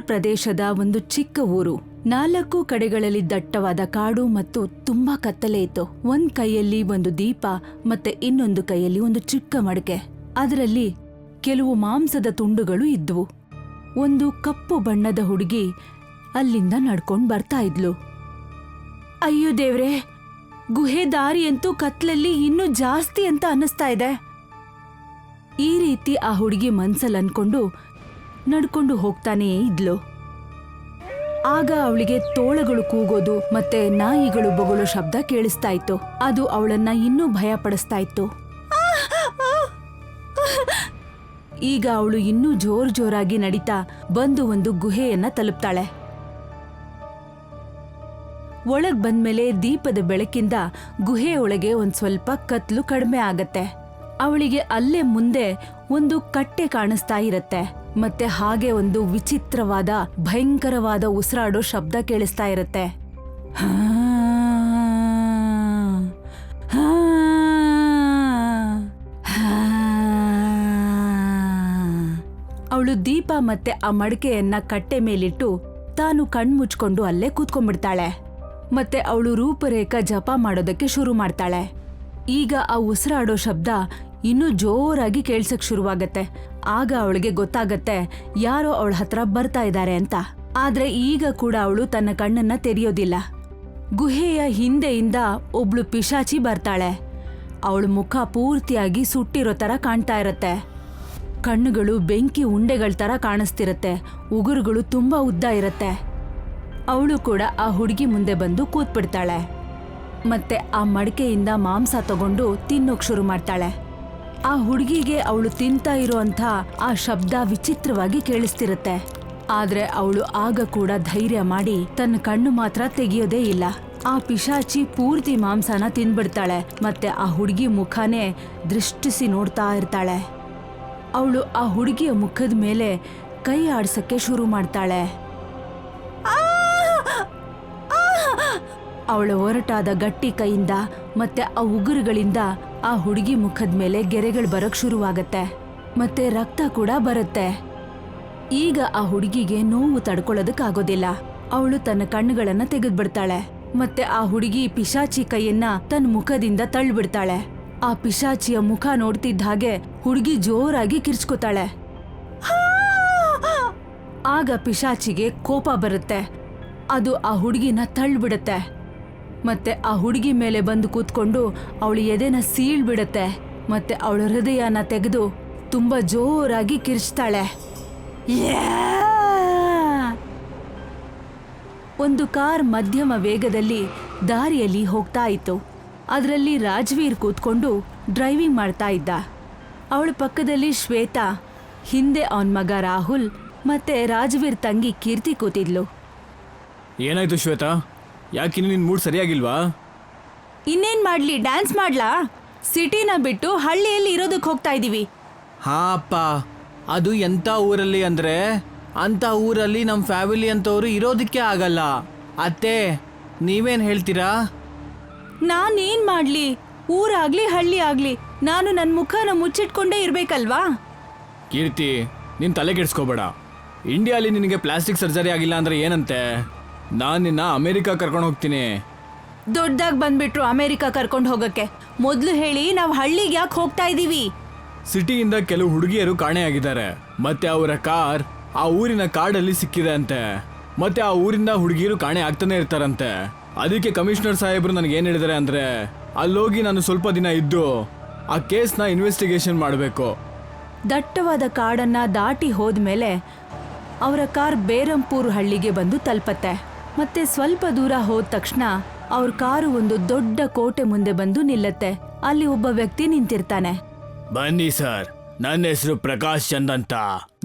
ಪ್ರದೇಶದ ಒಂದು ಚಿಕ್ಕ ಊರು. 4 ಕಡೆಗಳಲ್ಲಿ ದಟ್ಟವಾದ ಕಾಡು ಮತ್ತು ತುಂಬಾ ಕತ್ತಲೆ ಇತ್ತು. ಒಂದ್ ಕೈಯಲ್ಲಿ ಒಂದು ದೀಪ ಮತ್ತೆ ಇನ್ನೊಂದು ಕೈಯಲ್ಲಿ ಒಂದು ಚಿಕ್ಕ ಮಡಕೆ. ಅದರಲ್ಲಿ ಕೆಲವು ಮಾಂಸದ ತುಂಡುಗಳು ಇದ್ವು. ಒಂದು ಕಪ್ಪು ಬಣ್ಣದ ಹುಡುಗಿ ಅಲ್ಲಿಂದ ನಡ್ಕೊಂಡ್ ಬರ್ತಾ ಇದ್ಲು. ಅಯ್ಯೋ ದೇವ್ರೆ, ಗುಹೆ ದಾರಿಯಂತೂ ಕತ್ಲಲ್ಲಿ ಇನ್ನೂ ಜಾಸ್ತಿ ಅಂತ ಅನ್ನಿಸ್ತಾ ಇದೆ. ಈ ರೀತಿ ಆ ಹುಡುಗಿ ಮನ್ಸಲ್ಲಿ ಅನ್ಕೊಂಡು ನಡ್ಕೊಂಡು ಹೋಗ್ತಾನೇ ಇದ್ಲು. ಆಗ ಅವಳಿಗೆ ತೋಳಗಳು ಕೂಗೋದು ಮತ್ತೆ ನಾಯಿಗಳು ಬೊಗಳೋ ಶಬ್ದ ಕೇಳಿಸ್ತಾ ಇತ್ತು. ಅದು ಅವಳನ್ನ ಇನ್ನೂ ಭಯ ಪಡಿಸ್ತಾ ಇತ್ತು. ಈಗ ಅವಳು ಇನ್ನೂ ಜೋರಾಗಿ ನಡೀತಾ ಬಂದು ಒಂದು ಗುಹೆಯನ್ನ ತಲುಪ್ತಾಳೆ. ಒಳಗ್ ಬಂದ್ಮೇಲೆ ದೀಪದ ಬೆಳಕಿಂದ ಗುಹೆಯೊಳಗೆ ಒಂದ್ ಸ್ವಲ್ಪ ಕತ್ಲು ಕಡಿಮೆ ಆಗತ್ತೆ. ಅವಳಿಗೆ ಅಲ್ಲೇ ಮುಂದೆ ಒಂದು ಕಟ್ಟೆ ಕಾಣಿಸ್ತಾ ಇರತ್ತೆ. ಮತ್ತೆ ಹಾಗೆ ಒಂದು ವಿಚಿತ್ರವಾದ ಭಯಂಕರವಾದ ಉಸಿರಾಡೋ ಶಬ್ದ ಕೇಳಿಸ್ತಾ ಇರತ್ತೆ. ಅವಳು ದೀಪ ಮತ್ತೆ ಆ ಮಡಕೆಯನ್ನ ಕಟ್ಟೆ ಮೇಲಿಟ್ಟು ತಾನು ಕಣ್ಮುಚ್ಕೊಂಡು ಅಲ್ಲೇ ಕೂತ್ಕೊಂಡ್ಬಿಡ್ತಾಳೆ. ಮತ್ತೆ ಅವಳು ರೂಪರೇಖಾ ಜಪ ಮಾಡೋದಕ್ಕೆ ಶುರು ಮಾಡ್ತಾಳೆ. ಈಗ ಆ ಉಸಿರಾಡೋ ಶಬ್ದ ಇನ್ನೂ ಜೋರಾಗಿ ಕೇಳ್ಸಕ್ ಶುರುವಾಗತ್ತೆ. ಆಗ ಅವಳಿಗೆ ಗೊತ್ತಾಗತ್ತೆ ಯಾರೋ ಅವಳ ಹತ್ರ ಬರ್ತಾ ಇದ್ದಾರೆ ಅಂತ. ಆದ್ರೆ ಈಗ ಕೂಡ ಅವಳು ತನ್ನ ಕಣ್ಣನ್ನ ತೆರೆಯೋದಿಲ್ಲ. ಗುಹೆಯ ಹಿಂದೆಯಿಂದ ಒಬ್ಳು ಪಿಶಾಚಿ ಬರ್ತಾಳೆ. ಅವಳ ಮುಖ ಪೂರ್ತಿಯಾಗಿ ಸುಟ್ಟಿರೋ ತರ ಕಾಣ್ತಾ ಇರತ್ತೆ. ಕಣ್ಣುಗಳು ಬೆಂಕಿ ಉಂಡೆಗಳ ತರ ಕಾಣಿಸ್ತಿರತ್ತೆ. ಉಗುರುಗಳು ತುಂಬಾ ಉದ್ದ ಇರತ್ತೆ. ಅವಳು ಕೂಡ ಆ ಹುಡುಗಿ ಮುಂದೆ ಬಂದು ಕೂತ್ಬಿಡ್ತಾಳೆ. ಮತ್ತೆ ಆ ಮಡಕೆಯಿಂದ ಮಾಂಸ ತಗೊಂಡು ತಿನ್ನೋಕ್ ಶುರು ಮಾಡ್ತಾಳೆ. ಆ ಹುಡುಗಿಗೆ ಅವಳು ತಿಂತಾ ಇರೋಂಥ ಆ ಶಬ್ದ ವಿಚಿತ್ರವಾಗಿ ಕೇಳಿಸ್ತಿರತ್ತೆ. ಆದ್ರೆ ಅವಳು ಆಗ ಕೂಡ ಧೈರ್ಯ ಮಾಡಿ ತನ್ನ ಕಣ್ಣು ಮಾತ್ರ ತೆಗಿಯೋದೇ ಇಲ್ಲ. ಆ ಪಿಶಾಚಿ ಪೂರ್ತಿ ಮಾಂಸನ ತಿನ್ಬಿಡ್ತಾಳೆ. ಮತ್ತೆ ಆ ಹುಡುಗಿ ಮುಖನೇ ದೃಷ್ಟಿಸಿ ನೋಡ್ತಾ ಇರ್ತಾಳೆ. ಅವಳು ಆ ಹುಡುಗಿಯ ಮುಖದ ಮೇಲೆ ಕೈ ಆಡ್ಸಕ್ಕೆ ಶುರು ಮಾಡ್ತಾಳೆ. ಅವಳ ಒರಟಾದ ಗಟ್ಟಿ ಕೈಯಿಂದ ಮತ್ತೆ ಆ ಉಗುರುಗಳಿಂದ ಆ ಹುಡುಗಿ ಮುಖದ ಮೇಲೆ ಗೆರೆಗಳು ಬರಕ್ ಶುರುವಾಗತ್ತೆ. ಮತ್ತೆ ರಕ್ತ ಕೂಡ ಬರುತ್ತೆ. ಈಗ ಆ ಹುಡುಗಿಗೆ ನೋವು ತಡ್ಕೊಳ್ಳೋದಕ್ಕಾಗೋದಿಲ್ಲ. ಅವಳು ತನ್ನ ಕಣ್ಣುಗಳನ್ನ ತೆಗೆದ್ಬಿಡ್ತಾಳೆ. ಮತ್ತೆ ಆ ಹುಡುಗಿ ಪಿಶಾಚಿ ಕೈಯನ್ನ ತನ್ನ ಮುಖದಿಂದ ತಳ್ಳಿಬಿಡ್ತಾಳೆ. ಆ ಪಿಶಾಚಿಯ ಮುಖ ನೋಡ್ತಿದ್ದ ಹಾಗೆ ಹುಡುಗಿ ಜೋರಾಗಿ ಕಿರ್ಚ್ಕೋತಾಳೆ. ಆಗ ಪಿಶಾಚಿಗೆ ಕೋಪ ಬರುತ್ತೆ. ಅದು ಆ ಹುಡುಗಿನ ತಳ್ಳಿಬಿಡುತ್ತೆ. ಮತ್ತೆ ಆ ಹುಡುಗಿ ಮೇಲೆ ಬಂದು ಕೂತ್ಕೊಂಡು ಅವಳ ಎದೆನ ಸೀಳ್ಬಿಡತ್ತೆ. ಮತ್ತೆ ಅವಳ ಹೃದಯನ ತೆಗೆದು ತುಂಬಾ ಜೋರಾಗಿ ಕಿರ್ಚ್ತಾಳೆ. ಒಂದು ಕಾರ್ ಮಧ್ಯಮ ವೇಗದಲ್ಲಿ ದಾರಿಯಲ್ಲಿ ಹೋಗ್ತಾ ಇತ್ತು. ಅದರಲ್ಲಿ ರಾಜ್ವೀರ್ ಕೂತ್ಕೊಂಡು ಡ್ರೈವಿಂಗ್ ಮಾಡ್ತಾ ಇದ್ದ. ಅವಳ ಪಕ್ಕದಲ್ಲಿ ಶ್ವೇತಾ, ಹಿಂದೆ ಅವನ ಮಗ ರಾಹುಲ್ ಮತ್ತೆ ರಾಜ್ವೀರ್ ತಂಗಿ ಕೀರ್ತಿ ಕೂತಿದ್ಲು. ಏನಾಯ್ತು ಶ್ವೇತಾ, ಯಾಕಿನ್ನು ನಿನ್ ಮೂಡ್ ಸರಿಯಾಗಿಲ್ವಾ? ಇನ್ನೇನ್ ಮಾಡ್ಲಿ, ಡ್ಯಾನ್ಸ್ ಮಾಡ್ಲಾ? ಸಿಟಿನ ಬಿಟ್ಟು ಹಳ್ಳಿಯಲ್ಲಿ ಇರೋದಕ್ಕೆ ಹೋಗ್ತಾ ಇದೀವಿ. ಹಾ ಅಪ್ಪ, ಅದು ಎಂತ ಊರಲ್ಲಿ ಅಂದ್ರೆ ಅಂತ ಊರಲ್ಲಿ ನಮ್ಮ ಫ್ಯಾಮಿಲಿ ಅಂತವ್ರು ಇರೋದಕ್ಕೆ ಆಗಲ್ಲ. ಅತ್ತೆ, ನೀವೇನ್ ಹೇಳ್ತೀರಾ? ನಾನೇನ್ ಮಾಡ್ಲಿ? ಊರಾಗ್ಲಿ ಹಳ್ಳಿ ಆಗ್ಲಿ ನಾನು ನನ್ ಮುಖನ ಮುಚ್ಚಿಟ್ಕೊಂಡೇ ಇರ್ಬೇಕಲ್ವಾ? ಕೀರ್ತಿ, ನೀನ್ ತಲೆ ಕೆಡ್ಸ್ಕೋಬೇಡ. ಇಂಡಿಯಾಲಿ ನಿನಗೆ ಪ್ಲಾಸ್ಟಿಕ್ ಸರ್ಜರಿ ಆಗಿಲ್ಲ ಅಂದ್ರೆ ಏನಂತೆ? ನಾನು ನಿನ್ನ ಅಮೆರಿಕಾ ಕರ್ಕೊಂಡು ಹೋಗ್ತೀನಿ. ದೊಡ್ಡದಾಗ್ ಬಂದ್ಬಿಟ್ರು ಅಮೆರಿಕಾ ಕರ್ಕೊಂಡು ಹೋಗಕ್ಕೆ. ಮೊದ್ಲು ಹೇಳಿ, ನಾವ್ ಹಳ್ಳಿಗೆ ಯಾಕೆ ಹೋಗ್ತಾ ಇದೀವಿ? ಸಿಟಿಯಿಂದ ಕೆಲವು ಹುಡುಗಿಯರು ಕಾಣೆಯಾಗಿದ್ದಾರೆ. ಮತ್ತೆ ಅವರ ಕಾರ್ ಆ ಊರಿನ ಕಾಡಲ್ಲಿ ಸಿಕ್ಕಿದೆ ಅಂತೆ. ಮತ್ತೆ ಆ ಊರಿಂದ ಹುಡುಗಿಯರು ಕಾಣೆ ಆಗ್ತಾನೆ ಇರ್ತಾರಂತೆ. ಅದಕ್ಕೆ ಕಮಿಷನರ್ ಸಾಹೇಬ್ರು ನನಗೆ ಏನ್ ಹೇಳಿದಾರೆ ಅಂದ್ರೆ, ಅಲ್ಲೋಗಿ ನಾನು ಸ್ವಲ್ಪ ದಿನ ಇದ್ದು ಆ ಕೇಸ್ನ ಇನ್ವೆಸ್ಟಿಗೇಷನ್ ಮಾಡಬೇಕು. ದಟ್ಟವಾದ ಕಾಡನ್ನ ದಾಟಿ ಹೋದ್ಮೇಲೆ ಅವರ ಕಾರ್ ಬೇರಂಪೂರ್ ಹಳ್ಳಿಗೆ ಬಂದು ತಲುಪತ್ತೆ. ಮತ್ತೆ ಸ್ವಲ್ಪ ದೂರ ಹೋದ ತಕ್ಷಣ ಅವ್ರ ಕಾರು ಒಂದು ದೊಡ್ಡ ಕೋಟೆ ಮುಂದೆ ಬಂದು ನಿಲ್ಲತ್ತೆ. ಅಲ್ಲಿ ಒಬ್ಬ ವ್ಯಕ್ತಿ ನಿಂತಿರ್ತಾನೆ. ಬನ್ನಿ ಸರ್, ನನ್ನ ಹೆಸರು ಪ್ರಕಾಶ್ ಚಂದ್ ಅಂತ.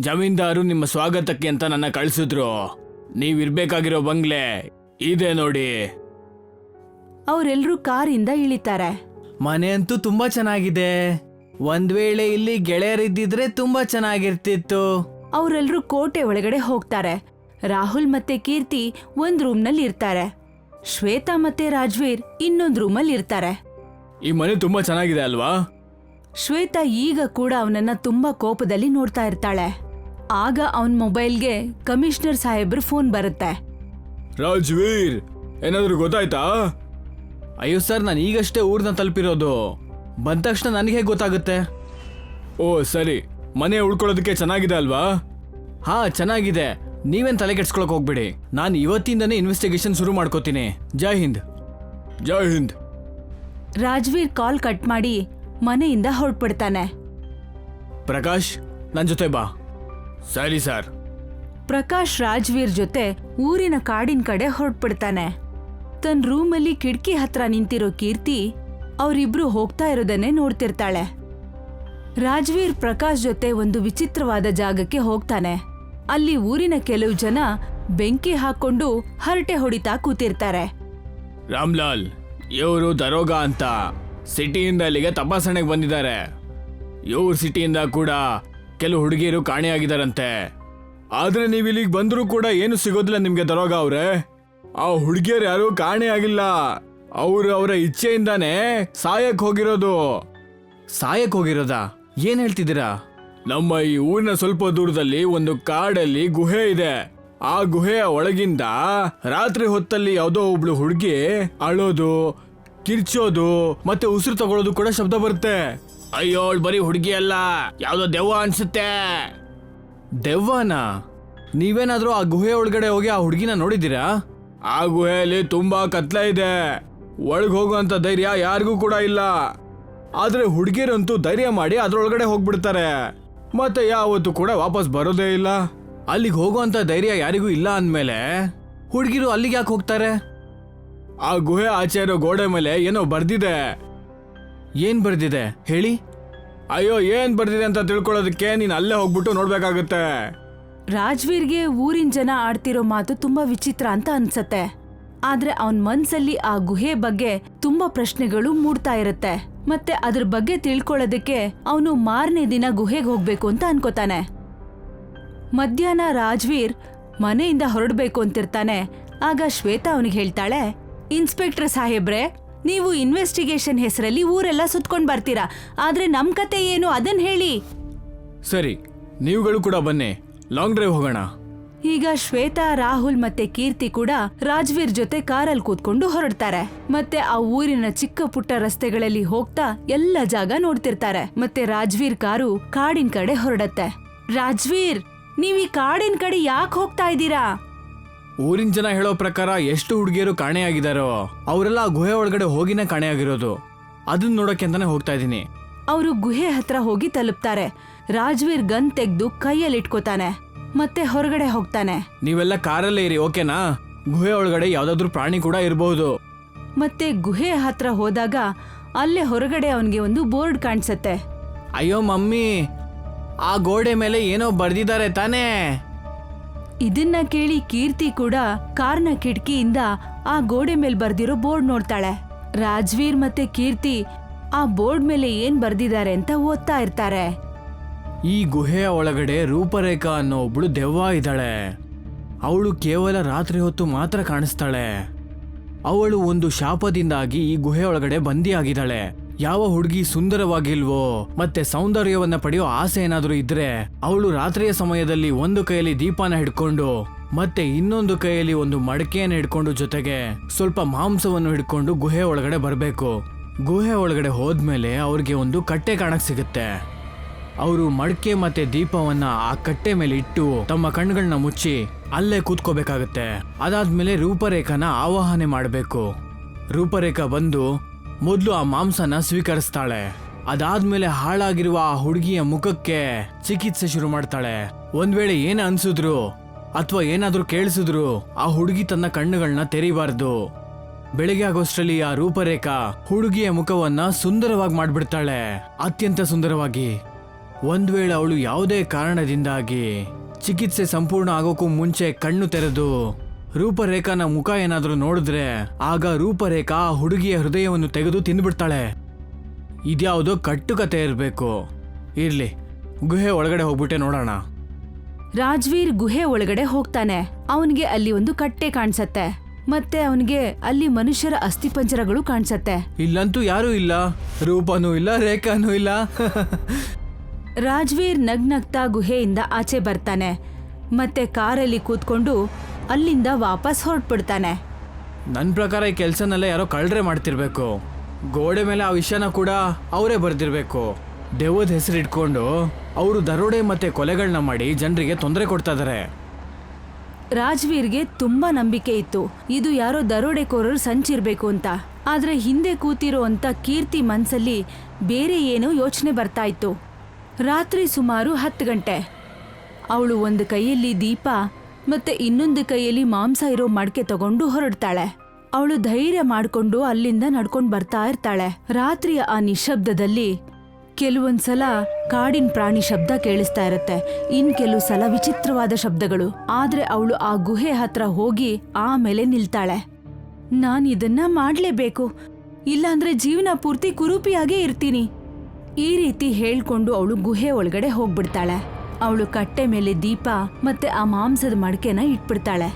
ಜಮೀನ್ದಾರು ನಿಮ್ಮ ಸ್ವಾಗತಕ್ಕೆ ಅಂತ ನನ್ನ ಕಳಿಸಿದ್ರು. ನೀವಿರ್ಬೇಕಾಗಿರೋ ಬಂಗ್ಲೆ ಇದೆ ನೋಡಿ. ಅವರೆಲ್ಲರೂ ಕಾರಿಂದ ಇಳಿತಾರೆ. ಮನೆ ಅಂತೂ ತುಂಬಾ ಚೆನ್ನಾಗಿದೆ. ಒಂದ್ ವೇಳೆ ಇಲ್ಲಿ ಗೆಳೆಯರಿದ್ದಿದ್ರೆ ತುಂಬಾ ಚೆನ್ನಾಗಿರ್ತಿತ್ತು. ಅವರೆಲ್ಲರೂ ಕೋಟೆ ಒಳಗಡೆ ಹೋಗ್ತಾರೆ. ರಾಹುಲ್ ಮತ್ತೆ ಕೀರ್ತಿ ಒಂದ್ ರೂಮ್ನಲ್ಲಿ ಇರ್ತಾರೆ. ಶ್ವೇತಾ ಮತ್ತೆ ರಾಜ್ವೀರ್ ಇನ್ನೊಂದ್ ರೂಮಲ್ಲಿ ಇರ್ತಾರೆ. ಈ ಮನೆ ತುಂಬಾ ಚೆನ್ನಾಗಿದೆ ಅಲ್ವಾ? ಶ್ವೇತಾ ಈಗ ಕೂಡ ಅವನನ್ನ ತುಂಬಾ ಕೋಪದಲ್ಲಿ ನೋಡ್ತಾ ಇರ್ತಾಳೆ. ಆಗ ಅವನ್ ಮೊಬೈಲ್ಗೆ ಕಮಿಷನರ್ ಸಾಹೇಬ್ರ ಫೋನ್ ಬರುತ್ತೆ. ರಾಜ್ವೀರ್, ಏನಾದ್ರೂ ಗೊತ್ತಾಯ್ತಾ? ಅಯ್ಯೋ ಸರ್, ನಾನು ಈಗಷ್ಟೇ ಊರ್ನ ತಲುಪಿರೋದು. ಬಂದ ತಕ್ಷಣ ನನಗೆ ಹೇಗೆ ಗೊತ್ತಾಗುತ್ತೆ? ಓ ಸರಿ, ಮನೆ ಉಳ್ಕೊಳ್ಳೋದಕ್ಕೆ ಚೆನ್ನಾಗಿದೆ ಅಲ್ವಾ? ಹಾ ಚೆನ್ನಾಗಿದೆ, ನೀವೇನ್ ತಲೆ ಕೆಡ್ಸ್ಕೊಳಕ್ ಹೋಗ್ಬಿಡಿ. ನಾನು ಇವತ್ತಿಂದನೇ ಇನ್ವೆಸ್ಟಿಗೇಷನ್ ಶುರು ಮಾಡ್ಕೋತೀನಿ. ಜೈ ಹಿಂದ್. ಜೈ ಹಿಂದ್. ರಾಜ್ವೀರ್ ಕಾಲ್ ಕಟ್ ಮಾಡಿ ಮನೆಯಿಂದ ಹೊರಟ್ಬಿಡ್ತಾನೆ. ಪ್ರಕಾಶ್, ನನ್ನ ಜೊತೆ ಬಾ. ಸರಿ ಸರ್. ಪ್ರಕಾಶ್ ರಾಜ್ವೀರ್ ಜೊತೆ ಊರಿನ ಕಾಡಿನ ಕಡೆ ಹೊರಟ್ಬಿಡ್ತಾನೆ. ತನ್ನ ರೂಮಲ್ಲಿ ಕಿಟಕಿ ಹತ್ರ ನಿಂತಿರೋ ಕೀರ್ತಿ ಅವರಿಬ್ರು ಹೋಗ್ತಾ ಇರೋದನ್ನೇ ನೋಡ್ತಿರ್ತಾಳೆ. ರಾಜ್ವೀರ್ ಪ್ರಕಾಶ್ ಜೊತೆ ಒಂದು ವಿಚಿತ್ರವಾದ ಜಾಗಕ್ಕೆ ಹೋಗ್ತಾನೆ. ಅಲ್ಲಿ ಊರಿನ ಕೆಲವು ಜನ ಬೆಂಕಿ ಹಾಕೊಂಡು ಹರಟೆ ಹೊಡಿತಾ ಕೂತಿರ್ತಾರೆ. ರಾಮ್ಲಾಲ್, ಇವರು ದರೋಗ ಅಂತ ಸಿಟಿಯಿಂದ ಇಲ್ಲಿಗೆ ತಪಾಸಣೆಗೆ ಬಂದಿದ್ದಾರೆ. ಇವ್ರ ಸಿಟಿಯಿಂದ ಕೂಡ ಕೆಲವು ಹುಡುಗಿಯರು ಕಾಣೆಯಾಗಿದ್ದಾರಂತೆ. ಆದ್ರೆ ನೀವು ಇಲ್ಲಿಗೆ ಬಂದರೂ ಕೂಡ ಏನು ಸಿಗೋದಿಲ್ಲ ನಿಮ್ಗೆ ದರೋಗ ಅವ್ರೆ. ಆ ಹುಡುಗಿಯರು ಯಾರು ಕಾಣೆ ಆಗಿಲ್ಲ. ಅವರು ಅವರ ಇಚ್ಛೆಯಿಂದಾನೇ ಸಾಯಕ್ ಹೋಗಿರೋದು. ಸಾಯಕ್ ಹೋಗಿರೋದಾ? ಏನ್ ಹೇಳ್ತಿದ್ದೀರಾ? ನಮ್ಮ ಈ ಊರಿನ ಸ್ವಲ್ಪ ದೂರದಲ್ಲಿ ಒಂದು ಕಾಡಲ್ಲಿ ಗುಹೆ ಇದೆ. ಆ ಗುಹೆಯ ಒಳಗಿಂದ ರಾತ್ರಿ ಹೊತ್ತಲ್ಲಿ ಯಾವುದೋ ಒಬ್ಳು ಹುಡುಗಿ ಅಳೋದು, ಕಿರ್ಚೋದು ಮತ್ತೆ ಉಸಿರು ತಗೊಳ್ಳೋದು ಕೂಡ ಶಬ್ದ ಬರುತ್ತೆ. ಅಯ್ಯೋ, ಬರೀ ಹುಡುಗಿ ಅಲ್ಲ, ಯಾವ್ದೋ ದೆವ್ವ ಅನ್ಸುತ್ತೆ. ದೆವ್ವನಾ? ನೀವೇನಾದ್ರೂ ಆ ಗುಹೆ ಒಳಗಡೆ ಹೋಗಿ ಆ ಹುಡುಗಿನ ನೋಡಿದ್ದೀರಾ? ಆ ಗುಹೆಯಲ್ಲಿ ತುಂಬಾ ಕತ್ಲೆ ಇದೆ. ಒಳಗೆ ಹೋಗುವಂತ ಧೈರ್ಯ ಯಾರಿಗೂ ಕೂಡ ಇಲ್ಲ. ಆದ್ರೆ ಹುಡುಗಿಯರಂತೂ ಧೈರ್ಯ ಮಾಡಿ ಅದ್ರೊಳಗಡೆ ಹೋಗ್ಬಿಡ್ತಾರೆ. ಮತ್ತೆ ಯಾವತ್ತೂ ಕೂಡ ವಾಪಸ್ ಬರೋದೇ ಇಲ್ಲ. ಅಲ್ಲಿಗೆ ಹೋಗುವಂತ ಧೈರ್ಯ ಯಾರಿಗೂ ಇಲ್ಲ ಅಂದ್ಮೇಲೆ ಹುಡುಗಿರು ಅಲ್ಲಿಗೆ ಯಾಕೆ ಹೋಗ್ತಾರೆ? ಆ ಗುಹೆ ಆಚೆ ಇರೋ ಗೋಡೆ ಮೇಲೆ ಏನೋ ಬರ್ದಿದೆ. ಏನ್ ಬರ್ದಿದೆ ಹೇಳಿ? ಅಯ್ಯೋ, ಏನ್ ಬರ್ದಿದೆ ಅಂತ ತಿಳ್ಕೊಳ್ಳೋದಕ್ಕೆ ನೀನ್ ಅಲ್ಲೇ ಹೋಗ್ಬಿಟ್ಟು ನೋಡ್ಬೇಕಾಗತ್ತೆ. ರಾಜ್ವೀರ್ಗೆ ಊರಿನ ಜನ ಆಡ್ತಿರೋ ಮಾತು ತುಂಬಾ ವಿಚಿತ್ರ ಅಂತ ಅನ್ಸತ್ತೆ. ಆದ್ರೆ ಅವನ್ ಮನ್ಸಲ್ಲಿ ಆ ಗುಹೆ ಬಗ್ಗೆ ತುಂಬಾ ಪ್ರಶ್ನೆಗಳು ಮೂಡ್ತಾ ಇರುತ್ತೆ. ಮತ್ತೆ ಅದ್ರ ಬಗ್ಗೆ ತಿಳ್ಕೊಳ್ಳೋದಕ್ಕೆ ಅವನು ಮಾರನೇ ದಿನ ಗುಹೆಗೆ ಹೋಗ್ಬೇಕು ಅಂತ ಅನ್ಕೋತಾನೆ. ಮಧ್ಯಾಹ್ನ ರಾಜ್ವೀರ್ ಮನೆಯಿಂದ ಹೊರಡ್ಬೇಕು ಅಂತಿರ್ತಾನೆ. ಆಗ ಶ್ವೇತಾ ಅವನಿಗೆ ಹೇಳ್ತಾಳೆ, ಇನ್ಸ್ಪೆಕ್ಟರ್ ಸಾಹೇಬ್ರೆ, ನೀವು ಇನ್ವೆಸ್ಟಿಗೇಷನ್ ಹೆಸರಲ್ಲಿ ಊರೆಲ್ಲ ಸುತ್ಕೊಂಡ್ ಬರ್ತೀರಾ, ಆದ್ರೆ ನಮ್ ಕತೆ ಏನು ಅದನ್ ಹೇಳಿ. ಸರಿ, ನೀವುಗಳು ಕೂಡ ಬನ್ನಿ, ಲಾಂಗ್ ಡ್ರೈವ್ ಹೋಗೋಣ. ಈಗ ಶ್ವೇತಾ, ರಾಹುಲ್ ಮತ್ತೆ ಕೀರ್ತಿ ಕೂಡ ರಾಜ್ವೀರ್ ಜೊತೆ ಕಾರಲ್ಲಿ ಕೂತ್ಕೊಂಡು ಹೊರಡ್ತಾರೆ. ಮತ್ತೆ ಆ ಊರಿನ ಚಿಕ್ಕ ಪುಟ್ಟ ರಸ್ತೆಗಳಲ್ಲಿ ಹೋಗ್ತಾ ಎಲ್ಲ ಜಾಗ ನೋಡ್ತಿರ್ತಾರೆ. ಮತ್ತೆ ರಾಜ್ವೀರ್ ಕಾರು ಕಾಡಿನ ಕಡೆ ಹೊರಡತ್ತೆ. ರಾಜ್ವೀರ್, ನೀವ್ ಈ ಕಾಡಿನ ಕಡೆ ಯಾಕೆ ಹೋಗ್ತಾ ಇದ್ದೀರಾ? ಊರಿನ ಜನ ಹೇಳೋ ಪ್ರಕಾರ ಎಷ್ಟು ಹುಡುಗಿಯರು ಕಾಣೆಯಾಗಿದಾರೋ ಅವರೆಲ್ಲ ಆ ಗುಹೆ ಒಳಗಡೆ ಹೋಗಿನೇ ಕಾಣೆಯಾಗಿರೋದು. ಅದನ್ನ ನೋಡಕ್ಕೆ ಅಂತಾನೆ ಹೋಗ್ತಾ ಇದೀನಿ. ಅವರು ಗುಹೆ ಹತ್ರ ಹೋಗಿ ತಲುಪ್ತಾರೆ. ರಾಜ್ವೀರ್ ಗನ್ ತೆಗ್ದು ಕೈಯಲ್ಲಿ ಇಟ್ಕೋತಾನೆ ಮತ್ತೆ ಹೊರಗಡೆ ಹೋಗ್ತಾನೆ. ನೀವೆಲ್ಲ ಕಾರಲ್ಲೇ ಇರಿ, ಓಕೆನಾ? ಗುಹೆ ಒಳಗಡೆ ಯಾವ್ದಾದ್ರು ಪ್ರಾಣಿ ಕೂಡ ಇರಬಹುದು. ಮತ್ತೆ ಗುಹೆ ಹತ್ರ ಹೋದಾಗ ಅಲ್ಲೇ ಹೊರಗಡೆ ಅವನಿಗೆ ಒಂದು ಬೋರ್ಡ್ ಕಾಣಿಸುತ್ತೆ. ಅಯ್ಯೋ ಮಮ್ಮಿ, ಆ ಗೋಡೆ ಮೇಲೆ ಏನೋ ಬರ್ದಿದ್ದಾರೆ ತಾನೇ? ಇದನ್ನ ಕೇಳಿ ಕೀರ್ತಿ ಕೂಡ ಕಾರ್ನ ಕಿಟಕಿಯಿಂದ ಆ ಗೋಡೆ ಮೇಲೆ ಬರ್ದಿರೋ ಬೋರ್ಡ್ ನೋಡ್ತಾಳೆ. ರಾಜ್ವೀರ್ ಮತ್ತೆ ಕೀರ್ತಿ ಆ ಬೋರ್ಡ್ ಮೇಲೆ ಏನ್ ಬರ್ದಿದ್ದಾರೆ ಅಂತ ಓದ್ತಾ ಇರ್ತಾರೆ. ಈ ಗುಹೆಯ ಒಳಗಡೆ ರೂಪರೇಖಾ ಅನ್ನೋ ಒಬ್ಳು ದೆವ್ವ ಇದ್ದಾಳೆ. ಅವಳು ಕೇವಲ ರಾತ್ರಿ ಹೊತ್ತು ಮಾತ್ರ ಕಾಣಿಸ್ತಾಳೆ. ಅವಳು ಒಂದು ಶಾಪದಿಂದಾಗಿ ಈ ಗುಹೆ ಒಳಗಡೆ ಬಂದಿಯಾಗಿದ್ದಾಳೆ. ಯಾವ ಹುಡುಗಿ ಸುಂದರವಾಗಿಲ್ವೋ ಮತ್ತೆ ಸೌಂದರ್ಯವನ್ನ ಪಡೆಯೋ ಆಸೆ ಏನಾದ್ರೂ ಇದ್ರೆ ಅವಳು ರಾತ್ರಿಯ ಸಮಯದಲ್ಲಿ ಒಂದು ಕೈಯಲ್ಲಿ ದೀಪನ ಹಿಡ್ಕೊಂಡು ಮತ್ತೆ ಇನ್ನೊಂದು ಕೈಯಲ್ಲಿ ಒಂದು ಮಡಕೆಯನ್ನು ಹಿಡ್ಕೊಂಡು ಜೊತೆಗೆ ಸ್ವಲ್ಪ ಮಾಂಸವನ್ನು ಹಿಡ್ಕೊಂಡು ಗುಹೆ ಒಳಗಡೆ ಬರಬೇಕು. ಗುಹೆ ಒಳಗಡೆ ಹೋದ್ಮೇಲೆ ಅವ್ರಿಗೆ ಒಂದು ಕಟ್ಟೆ ಕಾಣಕ್ ಸಿಗುತ್ತೆ. ಅವರು ಮಡಕೆ ಮತ್ತೆ ದೀಪವನ್ನ ಆ ಕಟ್ಟೆ ಮೇಲೆ ಇಟ್ಟು ತಮ್ಮ ಕಣ್ಗಳನ್ನ ಮುಚ್ಚಿ ಅಲ್ಲೇ ಕೂತ್ಕೋಬೇಕಾಗತ್ತೆ. ಅದಾದ್ಮೇಲೆ ರೂಪರೇಖಾನ ಆವಾಹನೆ ಮಾಡಬೇಕು. ರೂಪರೇಖಾ ಬಂದು ಮೊದಲು ಆ ಮಾಂಸನ ಸ್ವೀಕರಿಸ್ತಾಳೆ. ಅದಾದ್ಮೇಲೆ ಹಾಳಾಗಿರುವ ಆ ಹುಡುಗಿಯ ಮುಖಕ್ಕೆ ಚಿಕಿತ್ಸೆ ಶುರು ಮಾಡ್ತಾಳೆ. ಒಂದ್ ವೇಳೆ ಏನ ಅನ್ಸಿದ್ರು ಅಥವಾ ಏನಾದ್ರೂ ಕೇಳಿಸಿದ್ರು ಆ ಹುಡುಗಿ ತನ್ನ ಕಣ್ಣುಗಳನ್ನ ತೆರೀಬಾರ್ದು. ಬೆಳಿಗ್ಗೆ ಆಗೋಷ್ಟ್ರಲ್ಲಿ ಆ ರೂಪರೇಖಾ ಹುಡುಗಿಯ ಮುಖವನ್ನ ಸುಂದರವಾಗಿ ಮಾಡ್ಬಿಡ್ತಾಳೆ, ಅತ್ಯಂತ ಸುಂದರವಾಗಿ. ಒಂದ್ ವೇಳೆ ಅವಳು ಯಾವುದೇ ಕಾರಣದಿಂದಾಗಿ ಚಿಕಿತ್ಸೆ ಸಂಪೂರ್ಣ ಆಗೋಕ್ಕೂ ಮುಂಚೆ ಕಣ್ಣು ತೆರೆದು ರೂಪರೇಖಾನ ಮುಖ ಏನಾದ್ರೂ ನೋಡಿದ್ರೆ ಆಗ ರೂಪರೇಖಾ ಆ ಹುಡುಗಿಯ ಹೃದಯವನ್ನು ತೆಗೆದು ತಿಂದ್ಬಿಡ್ತಾಳೆ. ಇದ್ಯಾವುದೋ ಕಟ್ಟುಕತೆ ಇರಬೇಕು. ಇರ್ಲಿ, ಗುಹೆ ಒಳಗಡೆ ಹೋಗ್ಬಿಟ್ಟೆ ನೋಡೋಣ. ರಾಜ್ವೀರ್ ಗುಹೆ ಒಳಗಡೆ ಹೋಗ್ತಾನೆ. ಅವನಿಗೆ ಅಲ್ಲಿ ಒಂದು ಕಟ್ಟೆ ಕಾಣಿಸತ್ತೆ. ಮತ್ತೆ ಅವನಿಗೆ ಅಲ್ಲಿ ಮನುಷ್ಯರ ಅಸ್ಥಿಪಂಜರಗಳು ಕಾಣಿಸತ್ತೆ. ಇಲ್ಲಂತೂ ಯಾರೂ ಇಲ್ಲ, ರೂಪನೂ ಇಲ್ಲ, ರೇಖಾನೂ ಇಲ್ಲ. ರಾಜ್ವೀರ್ ನಗ್ನಗ್ತಾ ಗುಹೆಯಿಂದ ಆಚೆ ಬರ್ತಾನೆ ಮತ್ತೆ ಕಾರಲ್ಲಿ ಕೂತ್ಕೊಂಡು ಅಲ್ಲಿಂದ ವಾಪಸ್ ಹೊರಟ್ಬಿಡ್ತಾನೆ. ನನ್ನ ಪ್ರಕಾರ ಈ ಕೆಲಸನೆಲ್ಲ ಯಾರೋ ಕಳ್ರೆ ಮಾಡ್ತಿರ್ಬೇಕು. ಗೋಡೆ ಮೇಲೆ ಆ ವಿಷಯನ ಕೂಡ ಅವರೇ ಬರ್ದಿರ್ಬೇಕು. ದೆವ್ವದ ಹೆಸರು ಇಟ್ಕೊಂಡು ಅವರು ದರೋಡೆ ಮತ್ತೆ ಕೊಲೆಗಳನ್ನ ಮಾಡಿ ಜನರಿಗೆ ತೊಂದರೆ ಕೊಡ್ತಾ ಇದಾರೆ. ರಾಜ್ವೀರ್ಗೆ ತುಂಬಾ ನಂಬಿಕೆ ಇತ್ತು ಇದು ಯಾರೋ ದರೋಡೆಕೋರರು ಸಂಚಿರ್ಬೇಕು ಅಂತ. ಆದ್ರೆ ಹಿಂದೆ ಕೂತಿರೋ ಅಂತ ಕೀರ್ತಿ ಮನ್ಸಲ್ಲಿ ಬೇರೆ ಏನೋ ಯೋಚನೆ ಬರ್ತಾ ಇತ್ತು. ರಾತ್ರಿ ಸುಮಾರು 10 ಗಂಟೆ. ಅವಳು ಒಂದು ಕೈಯಲ್ಲಿ ದೀಪ ಮತ್ತೆ ಇನ್ನೊಂದು ಕೈಯಲ್ಲಿ ಮಾಂಸ ಇರೋ ಮಡಕೆ ತಗೊಂಡು ಹೊರಡ್ತಾಳೆ. ಅವಳು ಧೈರ್ಯ ಮಾಡ್ಕೊಂಡು ಅಲ್ಲಿಂದ ನಡ್ಕೊಂಡು ಬರ್ತಾ ಇರ್ತಾಳೆ. ರಾತ್ರಿಯ ಆ ನಿಶಬ್ದದಲ್ಲಿ ಕೆಲವೊಂದ್ಸಲ ಕಾಡಿನ ಪ್ರಾಣಿ ಶಬ್ದ ಕೇಳಿಸ್ತಾ ಇರತ್ತೆ, ಇನ್ ಕೆಲವು ಸಲ ವಿಚಿತ್ರವಾದ ಶಬ್ದಗಳು. ಆದ್ರೆ ಅವಳು ಆ ಗುಹೆ ಹತ್ರ ಹೋಗಿ ಆಮೇಲೆ ನಿಲ್ತಾಳೆ. ನಾನ್ ಇದನ್ನ ಮಾಡ್ಲೇಬೇಕು, ಇಲ್ಲಾಂದ್ರೆ ಜೀವನ ಪೂರ್ತಿ ಕುರೂಪಿಯಾಗೇ ಇರ್ತೀನಿ. ಈ ರೀತಿ ಹೇಳ್ಕೊಂಡು ಅವಳು ಗುಹೆ ಒಳಗಡೆ ಹೋಗ್ಬಿಡ್ತಾಳೆ. ಅವಳು ಕಟ್ಟೆ ಮೇಲೆ ದೀಪ ಮತ್ತೆ ಆ ಮಾಂಸದ ಮಡಕೆನ ಇಟ್ಬಿಡ್ತಾಳೆ.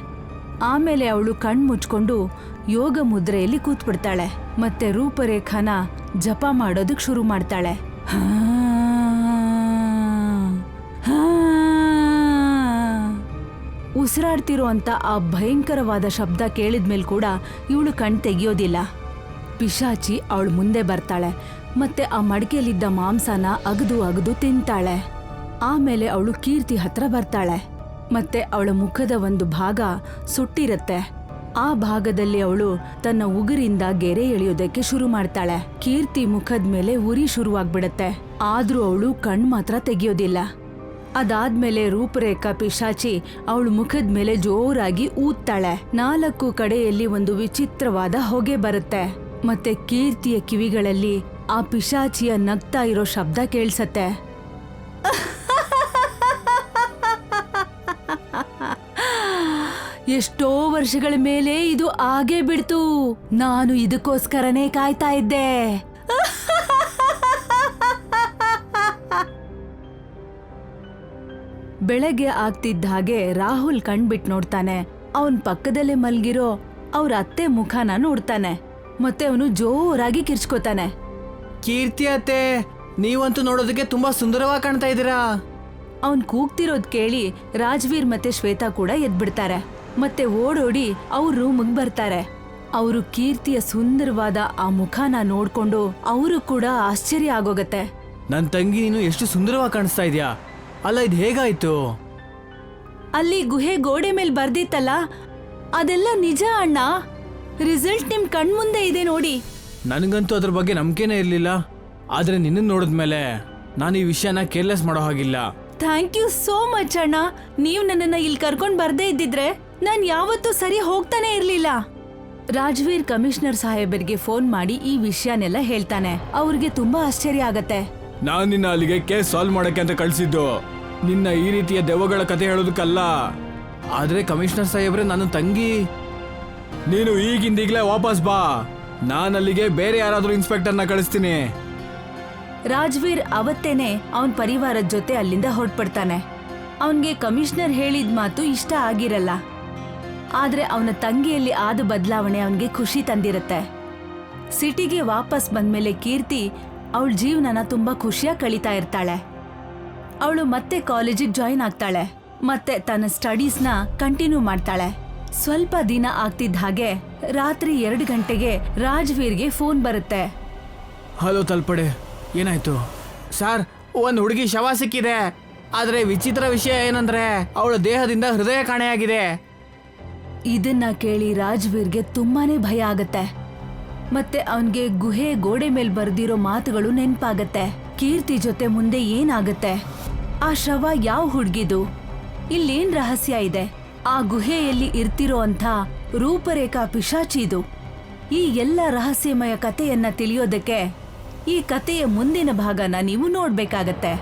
ಆಮೇಲೆ ಅವಳು ಕಣ್ಮುಚ್ಕೊಂಡು ಯೋಗ ಮುದ್ರೆಯಲ್ಲಿ ಕೂತ್ಬಿಡ್ತಾಳೆ ಮತ್ತೆ ರೂಪರೇಖಾನ ಜಪ ಮಾಡೋದಕ್ ಶುರು ಮಾಡ್ತಾಳೆ. ಉಸಿರಾಡ್ತಿರೋ ಅಂತ ಆ ಭಯಂಕರವಾದ ಶಬ್ದ ಕೇಳಿದ್ಮೇಲೆ ಕೂಡ ಇವಳು ಕಣ್ ತೆಗಿಯೋದಿಲ್ಲ. ಪಿಶಾಚಿ ಅವಳು ಮುಂದೆ ಬರ್ತಾಳೆ ಮತ್ತೆ ಆ ಮಡಕೆಯಲ್ಲಿದ್ದ ಮಾಂಸನ ಅಗದು ತಿಂತಾಳೆ. ಆಮೇಲೆ ಅವಳು ಕೀರ್ತಿ ಹತ್ರ ಬರ್ತಾಳೆ ಮತ್ತೆ ಅವಳ ಮುಖದ ಒಂದು ಭಾಗ ಸುಟ್ಟಿರತ್ತೆ. ಆ ಭಾಗದಲ್ಲಿ ಅವಳು ತನ್ನ ಉಗುರಿಂದ ಗೆರೆ ಎಳೆಯೋದಕ್ಕೆ ಶುರು ಮಾಡ್ತಾಳೆ. ಕೀರ್ತಿ ಮುಖದ ಮೇಲೆ ಉರಿ ಶುರುವಾಗ್ಬಿಡತ್ತೆ. ಆದ್ರೂ ಅವಳು ಕಣ್ ಮಾತ್ರ ತೆಗಿಯೋದಿಲ್ಲ. ಅದಾದ್ಮೇಲೆ ರೂಪರೇಖಾ ಪಿಶಾಚಿ ಅವಳು ಮುಖದ ಮೇಲೆ ಜೋರಾಗಿ ಊದ್ತಾಳೆ. 4 ಕಡೆಯಲ್ಲಿ ಒಂದು ವಿಚಿತ್ರವಾದ ಹೊಗೆ ಬರುತ್ತೆ ಮತ್ತೆ ಕೀರ್ತಿಯ ಕಿವಿಗಳಲ್ಲಿ ಆ ಪಿಶಾಚಿಯ ನಗ್ತಾ ಇರೋ ಶಬ್ದ ಕೇಳಿಸತ್ತೆ. ಎಷ್ಟೋ ವರ್ಷಗಳ ಮೇಲೆ ಇದು ಆಗೇ ಬಿಡ್ತು. ನಾನು ಇದಕ್ಕೋಸ್ಕರನೇ ಕಾಯ್ತಾ ಇದ್ದೆ. ಬೆಳಗ್ಗೆ ಆಗ್ತಿದ್ದ ಹಾಗೆ ರಾಹುಲ್ ಕಣ್ಬಿಟ್ ನೋಡ್ತಾನೆ. ಅವನ್ ಪಕ್ಕದಲ್ಲೇ ಮಲ್ಗಿರೋ ಅವ್ರ ಅತ್ತೆ ಮುಖನ ನೋಡ್ತಾನೆ ಮತ್ತೆ ಅವನು ಜೋರಾಗಿ ಕಿರ್ಚ್ಕೋತಾನೆ. ಕೀರ್ತಿ ಅತ್ತೆ, ನೀವಂತೂ ನೋಡೋದಕ್ಕೆ ತುಂಬಾ ಸುಂದರವಾಗಿ ಕಾಣ್ತಾ ಇದ್ದೀರಾ. ಅವನ್ ಕೂಗ್ತಿರೋದ್ ಕೇಳಿ ರಾಜ್ವೀರ್ ಮತ್ತೆ ಶ್ವೇತಾ ಕೂಡ ಎದ್ಬಿಡ್ತಾರೆ ಮತ್ತೆ ಓಡೋಡಿ ಅವ್ರ ರೂಮಿಗೆ ಬರ್ತಾರೆ. ಅವರು ಕೀರ್ತಿಯ ಸುಂದರವಾದ ಆ ಮುಖನ ನೋಡ್ಕೊಂಡು ಅವರು ಕೂಡ ಆಶ್ಚರ್ಯ ಆಗೋಗತ್ತೆ. ನನ್ ತಂಗಿ ನೀನು ಎಷ್ಟು ಸುಂದರವಾಗಿ ಕಾಣಿಸ್ತಾ ಇದೀಯಾ. ಅಲ್ಲ, ಇದು ಹೇಗಾಯ್ತು? ಅಲ್ಲಿ ಗುಹೆ ಗೋಡೆ ಮೇಲೆ ಬರ್ದಿತ್ತಲ್ಲ, ಅದೆಲ್ಲ ನಿಜ ಅಣ್ಣ. ರಿಸಲ್ಟ್ ನಿಮ್ ಕಣ್ಮುಂದೆ ಇದೆ ನೋಡಿ. ನನಗಂತೂ ಅದ್ರ ಬಗ್ಗೆ ನಂಬಿಕೆನೇ ಇರ್ಲಿಲ್ಲ. ಆದ್ರೆ ನಿನ್ನ ನೋಡಿದ್ಮೇಲೆ ನಾನು ಈ ವಿಷಯನ ಕೇರ್ಲೆಸ್ ಮಾಡೋ ಹಾಗಿಲ್ಲ. ಥ್ಯಾಂಕ್ ಯು ಸೋ ಮಚ್ ಅಣ್ಣ. ನೀವ್ ನನ್ನನ್ನ ಇಲ್ಲಿ ಕರ್ಕೊಂಡ್ ಬರ್ದೇ ಇದ್ದಿದ್ರೆ ನಾನ್ ಯಾವತ್ತೂ ಸರಿ ಹೋಗ್ತಾನೆ ಇರ್ಲಿಲ್ಲ. ರಾಜ್ವೀರ್ ಕಮಿಷನರ್ ಸಾಹೇಬರಿಗೆ ಫೋನ್ ಮಾಡಿ ಈ ವಿಷಯನೆಲ್ಲ ಹೇಳ್ತಾನೆ. ಅವ್ರಿಗೆ ತುಂಬಾ ಆಶ್ಚರ್ಯ ಆಗತ್ತೆ. ನಾನ್ ನಿನ್ನ ಅಲ್ಲಿಗೆ ಕೇಸ್ ಸಾಲ್ವ್ ಮಾಡಕ್ಕೆ ಅಂತ ಕಳ್ಸಿದ್ದು, ನಿನ್ನ ಈ ರೀತಿಯ ದೆವ್ವಗಳ ಕತೆ ಹೇಳೋದಕ್ಕಲ್ಲ. ಆದ್ರೆ ಕಮಿಷನರ್ ಸಾಹೇಬ್ರೆ, ನನ್ನ ತಂಗಿ, ನೀನು ಈಗಿಂದೀಗ್ಲೇ ವಾಪಸ್ ಬಾ. ನಾನು ಅಲ್ಲಿಗೆ ಬೇರೆ ಯಾರಾದ್ರೂ ಇನ್ಸ್ಪೆಕ್ಟರ್ನ ಕಳಿಸ್ತೀನಿ. ರಾಜ್ವೀರ್ ಅವತ್ತೇನೆ ಅವನ್ ಪರಿವಾರದ ಜೊತೆ ಅಲ್ಲಿಂದ ಹೊರಟ್ಬಿಡ್ತಾನೆ. ಅವನ್ಗೆ ಕಮಿಷನರ್ ಹೇಳಿದ ಮಾತು ಇಷ್ಟ ಆಗಿರಲ್ಲ. ಆದ್ರೆ ಅವನ ತಂಗಿಯಲ್ಲಿ ಆದ ಬದಲಾವಣೆ ಅವನ್ಗೆ ಖುಷಿ ತಂದಿರತ್ತೆ. ಸಿಟಿಗೆ ವಾಪಸ್ ಬಂದ್ಮೇಲೆ ಕೀರ್ತಿ ಅವಳ ಜೀವನನ ತುಂಬಾ ಖುಷಿಯಾಗಿ ಕಳೀತಾ ಇರ್ತಾಳೆ. ಅವಳು ಮತ್ತೆ ಕಾಲೇಜಿಗೆ ಜಾಯಿನ್ ಆಗ್ತಾಳೆ ಮತ್ತೆ ತನ್ನ ಸ್ಟಡೀಸ್ನ ಕಂಟಿನ್ಯೂ ಮಾಡ್ತಾಳೆ. ಸ್ವಲ್ಪ ದಿನ ಆಗ್ತಿದ್ದ ಹಾಗೆ ರಾತ್ರಿ 2 ಗಂಟೆಗೆ ರಾಜ್ವೀರ್ಗೆ ಫೋನ್ ಬರುತ್ತೆ. ಹಲೋ ತಲ್ಪಡೆ, ಏನಾಯ್ತು? ಸರ್, ಒಂದು ಹುಡುಗಿ ಶವ ಸಿಕ್ಕಿದೆ. ಆದ್ರೆ ವಿಚಿತ್ರ ವಿಷಯ ಏನಂದ್ರೆ ಅವಳ ದೇಹದಿಂದ ಹೃದಯ ಕಾಣೆಯಾಗಿದೆ. ಇದನ್ನ ಕೇಳಿ ರಾಜ್ವೀರ್ಗೆ ತುಂಬಾನೇ ಭಯ ಆಗತ್ತೆ. ಮತ್ತೆ ಅವನ್ಗೆ ಗುಹೆ ಗೋಡೆ ಮೇಲೆ ಬರ್ದಿರೋ ಮಾತುಗಳು ನೆನ್ಪಾಗತ್ತೆ. ಕೀರ್ತಿ ಜೊತೆ ಮುಂದೆ ಏನಾಗತ್ತೆ? ಆ ಶವ ಯಾವ ಹುಡ್ಗಿದು? ಇಲ್ಲೇನ್ ರಹಸ್ಯ ಇದೆ? ಆ ಗುಹೆಯಲ್ಲಿ ಇರ್ತಿರೋ ಅಂತ ರೂಪರೇಖಾ ಪಿಶಾಚಿದು. ಈ ಎಲ್ಲ ರಹಸ್ಯಮಯ ಕಥೆಯನ್ನ ತಿಳಿಯೋದಕ್ಕೆ ಈ ಕಥೆಯ ಮುಂದಿನ ಭಾಗನ ನೀವು ನೋಡ್ಬೇಕಾಗತ್ತೆ.